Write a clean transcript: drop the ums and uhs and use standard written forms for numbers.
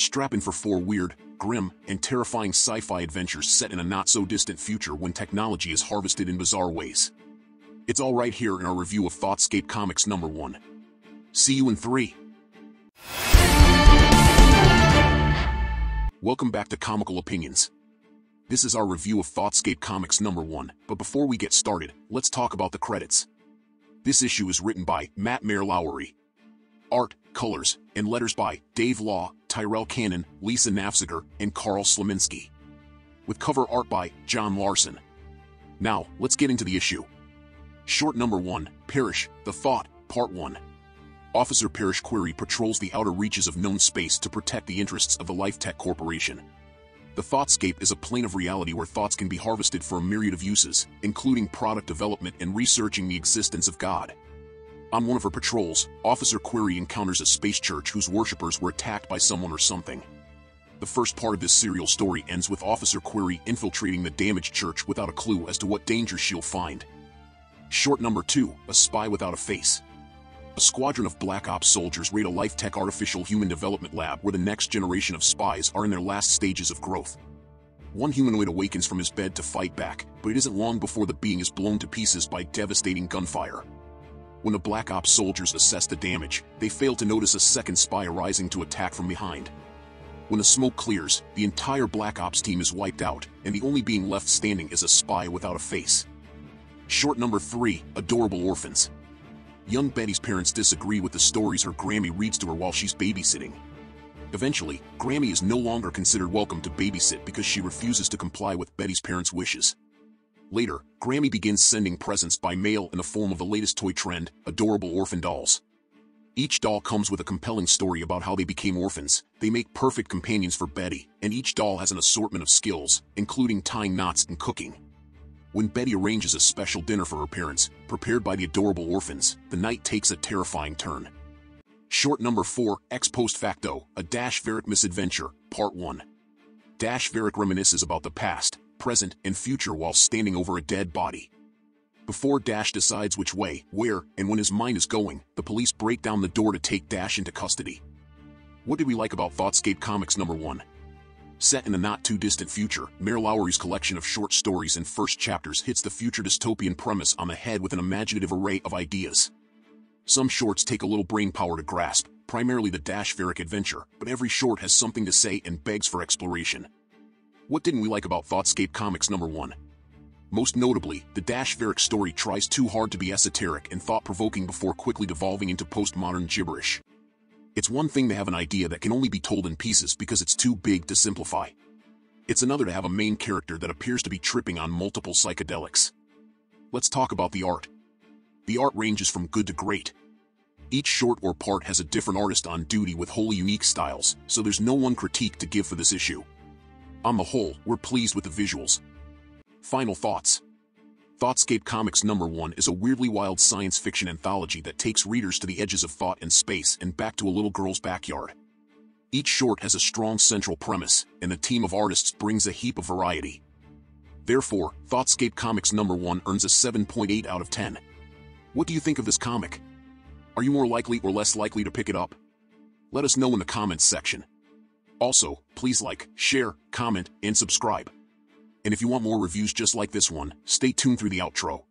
Strap in for 4 weird, grim, and terrifying sci-fi adventures set in a not-so-distant future when technology is harvested in bizarre ways. It's all right here in our review of ThoughtScape Comics #1. See you in 3. Welcome back to Comical Opinions. This is our review of ThoughtScape Comics #1, but before we get started, let's talk about the credits. This issue is written by Matt Mair Lowery. Art, colors, and letters by Dave Law, Tyrell Cannon, Lisa Nafziger, and Carl Slaminski. With cover art by John Larson. Now, let's get into the issue. Short number 1, Parrish, The Thought, Part 1. Officer Parrish Query patrols the outer reaches of known space to protect the interests of the LifeTech Corporation. The ThoughtScape is a plane of reality where thoughts can be harvested for a myriad of uses, including product development and researching the existence of God. On one of her patrols, Officer Query encounters a space church whose worshippers were attacked by someone or something. The first part of this serial story ends with Officer Query infiltrating the damaged church without a clue as to what danger she'll find. Short number 2, A Spy Without a Face. A squadron of Black Ops soldiers raid a LifeTech artificial human development lab where the next generation of spies are in their last stages of growth. One humanoid awakens from his bed to fight back, but it isn't long before the being is blown to pieces by devastating gunfire. When the Black Ops soldiers assess the damage, they fail to notice a second spy arising to attack from behind. When the smoke clears, the entire Black Ops team is wiped out, and the only being left standing is a spy without a face. Short number 3, Adorable Orphans. Young Betty's parents disagree with the stories her Grammy reads to her while she's babysitting. Eventually, Grammy is no longer considered welcome to babysit because she refuses to comply with Betty's parents' wishes. Later, Grammy begins sending presents by mail in the form of the latest toy trend, adorable orphan dolls. Each doll comes with a compelling story about how they became orphans. They make perfect companions for Betty, and each doll has an assortment of skills, including tying knots and cooking. When Betty arranges a special dinner for her parents, prepared by the adorable orphans, the night takes a terrifying turn. Short number 4, Ex Post Facto, A Dash Varric Misadventure, Part 1. Dash Varric reminisces about the past, present, and future while standing over a dead body. Before Dash decides which way, where, and when his mind is going, the police break down the door to take Dash into custody. What did we like about ThoughtScape Comics #1? Set in the not-too-distant future, Mair Lowery's collection of short stories and first chapters hits the future dystopian premise on the head with an imaginative array of ideas. Some shorts take a little brain power to grasp, primarily the Dash Varric adventure, but every short has something to say and begs for exploration. What didn't we like about ThoughtScape Comics #1? Most notably, the Dash Varric story tries too hard to be esoteric and thought-provoking before quickly devolving into postmodern gibberish. It's one thing to have an idea that can only be told in pieces because it's too big to simplify. It's another to have a main character that appears to be tripping on multiple psychedelics. Let's talk about the art. The art ranges from good to great. Each short or part has a different artist on duty with wholly unique styles, so there's no one critique to give for this issue. On the whole, we're pleased with the visuals. Final thoughts. ThoughtScape Comics #1 is a weirdly wild science fiction anthology that takes readers to the edges of thought and space and back to a little girl's backyard. Each short has a strong central premise, and the team of artists brings a heap of variety. Therefore, ThoughtScape Comics #1 earns a 7.8 out of 10. What do you think of this comic? Are you more likely or less likely to pick it up? Let us know in the comments section. Also, please like, share, comment, and subscribe. And if you want more reviews just like this one, stay tuned through the outro.